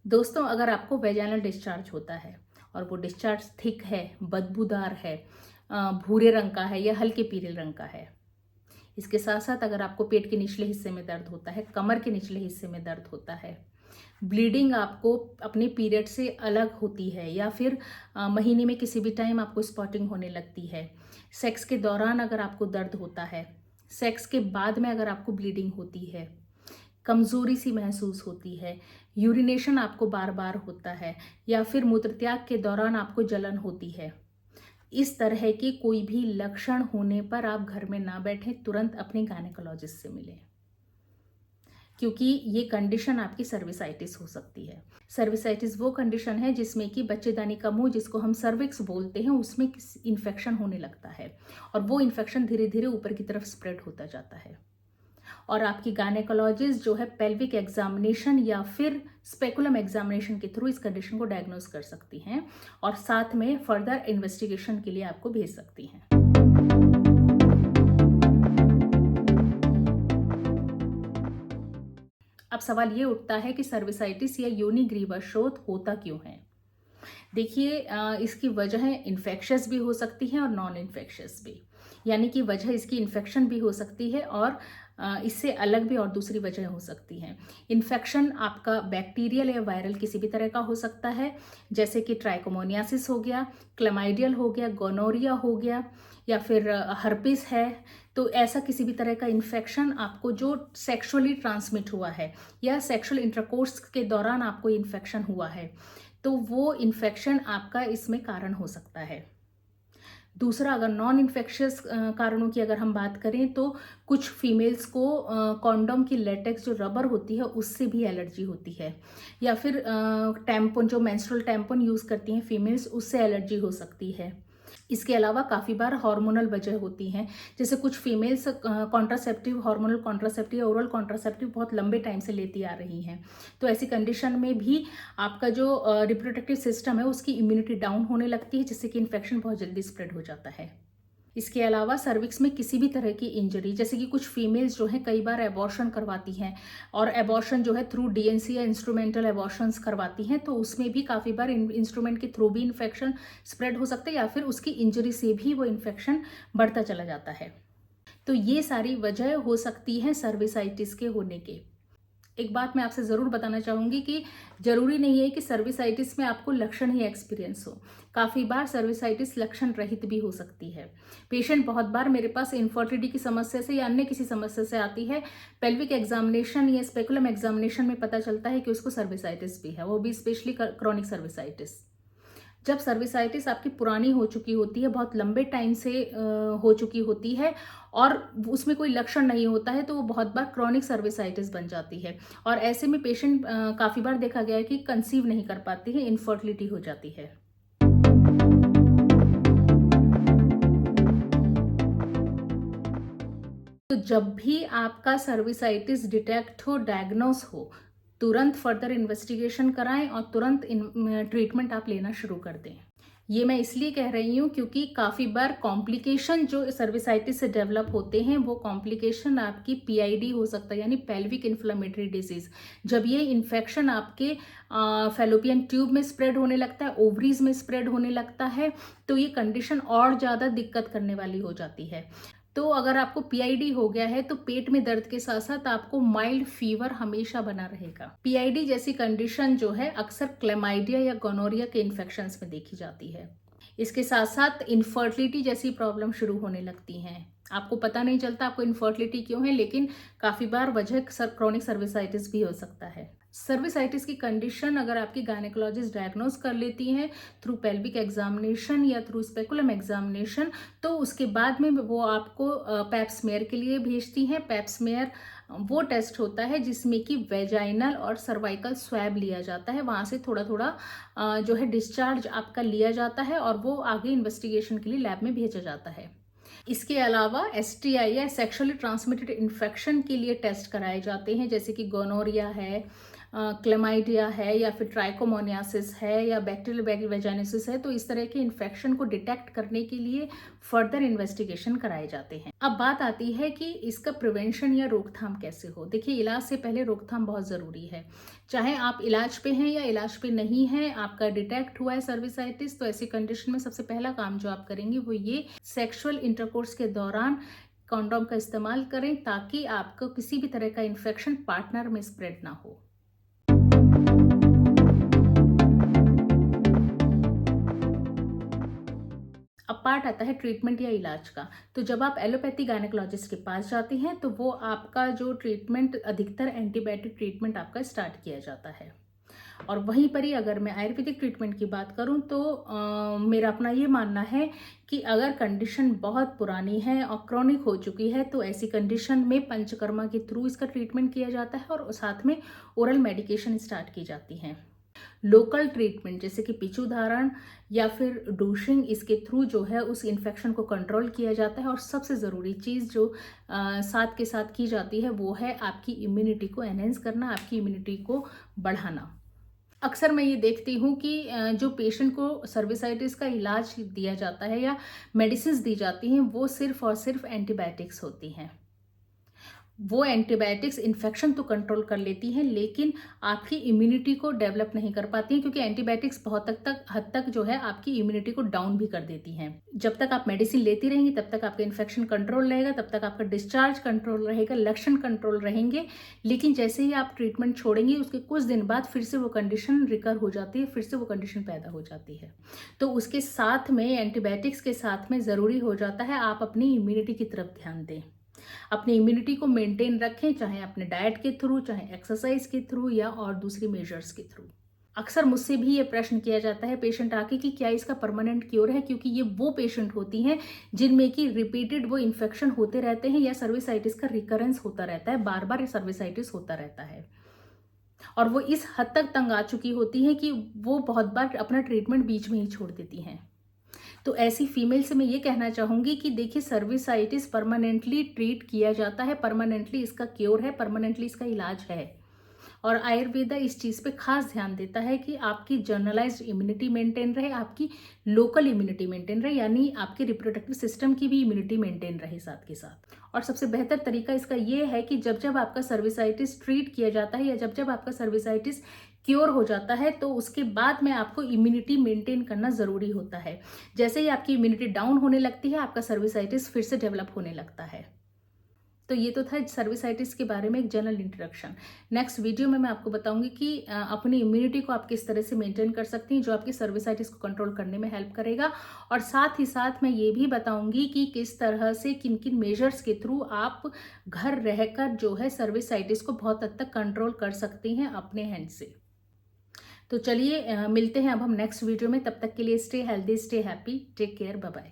दोस्तों, अगर आपको वेजाइनल डिस्चार्ज होता है और वो डिस्चार्ज थिक है, बदबूदार है, भूरे रंग का है या हल्के पीले रंग का है, इसके साथ साथ अगर आपको पेट के निचले हिस्से में दर्द होता है, कमर के निचले हिस्से में दर्द होता है, ब्लीडिंग आपको अपने पीरियड से अलग होती है या फिर महीने में किसी भी टाइम आपको स्पॉटिंग होने लगती है, सेक्स के दौरान अगर आपको दर्द होता है, सेक्स के बाद में अगर आपको ब्लीडिंग होती है, कमज़ोरी सी महसूस होती है, यूरिनेशन आपको बार बार होता है या फिर मूत्रत्याग के दौरान आपको जलन होती है, इस तरह के कोई भी लक्षण होने पर आप घर में ना बैठें, तुरंत अपने गायनेकोलॉजिस्ट से मिलें, क्योंकि ये कंडीशन आपकी सर्विसाइटिस हो सकती है। सर्विसाइटिस वो कंडीशन है जिसमें कि बच्चेदानी का मुंह, जिसको हम सर्विक्स बोलते हैं, उसमें इन्फेक्शन होने लगता है और वो इन्फेक्शन धीरे धीरे ऊपर की तरफ स्प्रेड होता जाता है और आपकी गायनेकोलॉजिस्ट जो है पेल्विक एग्जामिनेशन या फिर स्पेकुलम एग्जामिनेशन के थ्रू इस कंडीशन को डायग्नोज कर सकती हैं और साथ में फर्दर इन्वेस्टिगेशन के लिए आपको भेज सकती हैं। अब सवाल ये उठता है कि सर्विसाइटिस या योनि ग्रीवा शोथ होता क्यों है। देखिए, इसकी वजह इन्फेक्शियस भी हो सकती है और नॉन इन्फेक्शियस भी, यानी कि वजह इसकी इन्फेक्शन भी हो सकती है और इससे अलग भी और दूसरी वजह हो सकती हैं। इन्फेक्शन आपका बैक्टीरियल या वायरल किसी भी तरह का हो सकता है, जैसे कि ट्राइकोमोनियासिस हो गया, क्लेमाइडियल हो गया, गोनोरिया हो गया या फिर हर्पिस है। तो ऐसा किसी भी तरह का इन्फेक्शन आपको जो सेक्सुअली ट्रांसमिट हुआ है या सेक्सुअल इंटरकोर्स के दौरान आपको इन्फेक्शन हुआ है, तो वो इन्फेक्शन आपका इसमें कारण हो सकता है। दूसरा, अगर नॉन इन्फेक्शियस कारणों की अगर हम बात करें तो कुछ फीमेल्स को कॉन्डोम की लेटेक्स जो रबर होती है उससे भी एलर्जी होती है या फिर टैम्पन, जो मेंस्ट्रुअल टैम्पन यूज़ करती हैं फीमेल्स, उससे एलर्जी हो सकती है। इसके अलावा काफ़ी बार हार्मोनल वजह होती हैं, जैसे कुछ फीमेल्स कॉन्ट्रासेप्टिव, हार्मोनल कॉन्ट्रासेप्टिव या ओरल कॉन्ट्रासेप्टिव बहुत लंबे टाइम से लेती आ रही हैं। तो ऐसी कंडीशन में भी आपका जो रिप्रोडक्टिव सिस्टम है उसकी इम्यूनिटी डाउन होने लगती है, जिससे कि इन्फेक्शन बहुत जल्दी स्प्रेड हो जाता है। इसके अलावा सर्विक्स में किसी भी तरह की इंजरी, जैसे कि कुछ फीमेल्स जो हैं कई बार एबॉर्शन करवाती हैं और एबॉर्शन जो है थ्रू डीएनसी या इंस्ट्रूमेंटल एबॉर्शंस करवाती हैं, तो उसमें भी काफ़ी बार इंस्ट्रूमेंट के थ्रू भी इन्फेक्शन स्प्रेड हो सकता है या फिर उसकी इंजरी से भी वो इन्फेक्शन बढ़ता चला जाता है। तो ये सारी वजह हो सकती है सर्विसाइटिस के होने के। एक बात मैं आपसे ज़रूर बताना चाहूँगी कि ज़रूरी नहीं है कि सर्विसाइटिस में आपको लक्षण ही एक्सपीरियंस हो। काफ़ी बार सर्विसाइटिस लक्षण रहित भी हो सकती है। पेशेंट बहुत बार मेरे पास इनफर्टिलिटी की समस्या से या अन्य किसी समस्या से आती है, पेल्विक एग्जामिनेशन या स्पेकुलम एग्जामिनेशन में पता चलता है कि उसको सर्विसाइटिस भी है, वो भी स्पेशली क्रॉनिक सर्विसाइटिस। जब सर्विसाइटिस आपकी पुरानी हो चुकी होती है, बहुत लंबे टाइम से हो चुकी होती है और उसमें कोई लक्षण नहीं होता है, तो वो बहुत बार क्रॉनिक सर्विसाइटिस बन जाती है और ऐसे में पेशेंट काफ़ी बार देखा गया है कि कंसीव नहीं कर पाती है, इनफर्टिलिटी हो जाती है। तो जब भी आपका सर्विसाइटिस डिटेक्ट हो, डायग्नोस हो, तुरंत फर्दर इन्वेस्टिगेशन कराएं और तुरंत ट्रीटमेंट आप लेना शुरू कर दें। ये मैं इसलिए कह रही हूँ क्योंकि काफ़ी बार कॉम्प्लिकेशन जो सर्विसाइटिस से डेवलप होते हैं, वो कॉम्प्लिकेशन आपकी पीआईडी हो सकता है, यानी पेल्विक इन्फ्लेमेटरी डिजीज। जब ये इन्फेक्शन आपके फैलोपियन ट्यूब में स्प्रेड होने लगता है, ओवरीज में स्प्रेड होने लगता है, तो ये कंडीशन और ज़्यादा दिक्कत करने वाली हो जाती है। तो अगर आपको पीआईडी हो गया है तो पेट में दर्द के साथ साथ आपको माइल्ड फीवर हमेशा बना रहेगा। पीआईडी जैसी कंडीशन जो है अक्सर क्लेमाइडिया या गोनोरिया के इन्फेक्शंस में देखी जाती है। इसके साथ साथ इनफर्टिलिटी जैसी प्रॉब्लम शुरू होने लगती हैं। आपको पता नहीं चलता आपको इनफर्टिलिटी क्यों है, लेकिन काफ़ी बार वजह क्रॉनिक सर्विसाइटिस भी हो सकता है। सर्विसाइटिस की कंडीशन अगर आपकी गायनेकोलॉजिस्ट डायग्नोज कर लेती हैं थ्रू पेल्विक एग्जामिनेशन या थ्रू स्पेकुलम एग्जामिनेशन, तो उसके बाद में वो आपको पैप स्मेयर के लिए भेजती हैं। पैप स्मेयर वो टेस्ट होता है जिसमें कि वेजाइनल और सर्वाइकल स्वैब लिया जाता है, वहाँ से थोड़ा थोड़ा जो है डिस्चार्ज आपका लिया जाता है और वो आगे इन्वेस्टिगेशन के लिए लैब में भेजा जाता है। इसके अलावा एसटीआई या सेक्सुअली ट्रांसमिटेड इन्फेक्शन के लिए टेस्ट कराए जाते हैं, जैसे कि गोनोरिया है, क्लेमाइडिया है या फिर ट्राइकोमोनियासिस है या बैक्टीरियल वेजाइनोसिस है, तो इस तरह के इन्फेक्शन को डिटेक्ट करने के लिए फर्दर इन्वेस्टिगेशन कराए जाते हैं। अब बात आती है कि इसका प्रिवेंशन या रोकथाम कैसे हो। देखिए, इलाज से पहले रोकथाम बहुत ज़रूरी है। चाहे आप इलाज पे हैं या इलाज पे नहीं हैं, आपका डिटेक्ट हुआ है सर्विसाइटिस, तो ऐसी कंडीशन में सबसे पहला काम जो आप करेंगे वो ये, सेक्सुअल इंटरकोर्स के दौरान कॉन्डोम का इस्तेमाल करें ताकि आपको किसी भी तरह का इन्फेक्शन पार्टनर में स्प्रेड ना हो। अब पार्ट आता है ट्रीटमेंट या इलाज का। तो जब आप एलोपैथी गायनेकोलॉजिस्ट के पास जाते हैं तो वो आपका जो ट्रीटमेंट, अधिकतर एंटीबायोटिक ट्रीटमेंट आपका स्टार्ट किया जाता है। और वहीं पर ही अगर मैं आयुर्वेदिक ट्रीटमेंट की बात करूं तो मेरा अपना ये मानना है कि अगर कंडीशन बहुत पुरानी है और क्रॉनिक हो चुकी है तो ऐसी कंडीशन में पंचकर्मा के थ्रू इसका ट्रीटमेंट किया जाता है और साथ में ओरल मेडिकेशन स्टार्ट की जाती हैं। लोकल ट्रीटमेंट जैसे कि पिचुधारण या फिर डूशिंग, इसके थ्रू जो है उस इन्फेक्शन को कंट्रोल किया जाता है। और सबसे ज़रूरी चीज़ जो साथ के साथ की जाती है वो है आपकी इम्यूनिटी को एनहेंस करना, आपकी इम्यूनिटी को बढ़ाना। अक्सर मैं ये देखती हूँ कि जो पेशेंट को सर्विसाइटिस का इलाज दिया जाता है या मेडिसिन दी जाती हैं वो सिर्फ और सिर्फ एंटीबायोटिक्स होती हैं। वो एंटीबायोटिक्स इन्फेक्शन तो कंट्रोल कर लेती हैं लेकिन आपकी इम्यूनिटी को डेवलप नहीं कर पाती हैं, क्योंकि एंटीबायोटिक्स बहुत हद तक जो है आपकी इम्यूनिटी को डाउन भी कर देती हैं। जब तक आप मेडिसिन लेती रहेंगी तब तक आपका इन्फेक्शन कंट्रोल रहेगा, तब तक आपका डिस्चार्ज कंट्रोल रहेगा, लक्षण कंट्रोल रहेंगे। लेकिन जैसे ही आप ट्रीटमेंट छोड़ेंगी उसके कुछ दिन बाद फिर से वो कंडीशन रिकर हो जाती है, फिर से वो कंडीशन पैदा हो जाती है। तो उसके साथ में, एंटीबायोटिक्स के साथ में ज़रूरी हो जाता है आप अपनी इम्यूनिटी की तरफ ध्यान दें, अपनी इम्यूनिटी को मेंटेन रखें, चाहे अपने डाइट के थ्रू, चाहे एक्सरसाइज के थ्रू या और दूसरी मेजर्स के थ्रू। अक्सर मुझसे भी ये प्रश्न किया जाता है पेशेंट आके कि क्या इसका परमानेंट क्योर है, क्योंकि ये वो पेशेंट होती हैं जिनमें कि रिपीटेड वो इन्फेक्शन होते रहते हैं या सर्विसाइटिस का रिकरेंस होता रहता है, बार बार सर्विसाइटिस होता रहता है और वो इस हद तक तंग आ चुकी होती हैं कि वो बहुत बार अपना ट्रीटमेंट बीच में ही छोड़ देती हैं। तो ऐसी फीमेल से मैं ये कहना चाहूँगी कि देखिए, सर्विसाइटिस परमानेंटली ट्रीट किया जाता है, परमानेंटली इसका क्योर है, परमानेंटली इसका इलाज है। और आयुर्वेदा इस चीज़ पे खास ध्यान देता है कि आपकी जनरलाइज्ड इम्यूनिटी मेंटेन रहे, आपकी लोकल इम्यूनिटी मेंटेन रहे, यानी आपके रिप्रोडक्टिव सिस्टम की भी इम्यूनिटी मेंटेन रहे साथ के साथ। और सबसे बेहतर तरीका इसका ये है कि जब जब आपका सर्विसाइटिस ट्रीट किया जाता है या जब जब आपका सर्विसाइटिस क्योर हो जाता है तो उसके बाद में आपको इम्यूनिटी मेंटेन करना ज़रूरी होता है। जैसे ही आपकी इम्यूनिटी डाउन होने लगती है आपका सर्विसाइटिस फिर से डेवलप होने लगता है। तो ये तो था सर्विसाइटिस के बारे में एक जनरल इंट्रोडक्शन। नेक्स्ट वीडियो में मैं आपको बताऊंगी कि अपनी इम्यूनिटी को आप किस तरह से मेंटेन कर सकती हैं जो आपकी सर्विसाइटिस को कंट्रोल करने में हेल्प करेगा। और साथ ही साथ मैं ये भी बताऊंगी कि किस तरह से किन किन मेजर्स के थ्रू आप घर रहकर जो है सर्विसाइटिस को बहुत हद तक कंट्रोल कर सकती हैं अपने हैंड से। तो चलिए मिलते हैं अब हम नेक्स्ट वीडियो में। तब तक के लिए stay healthy, stay happy, take care, bye bye.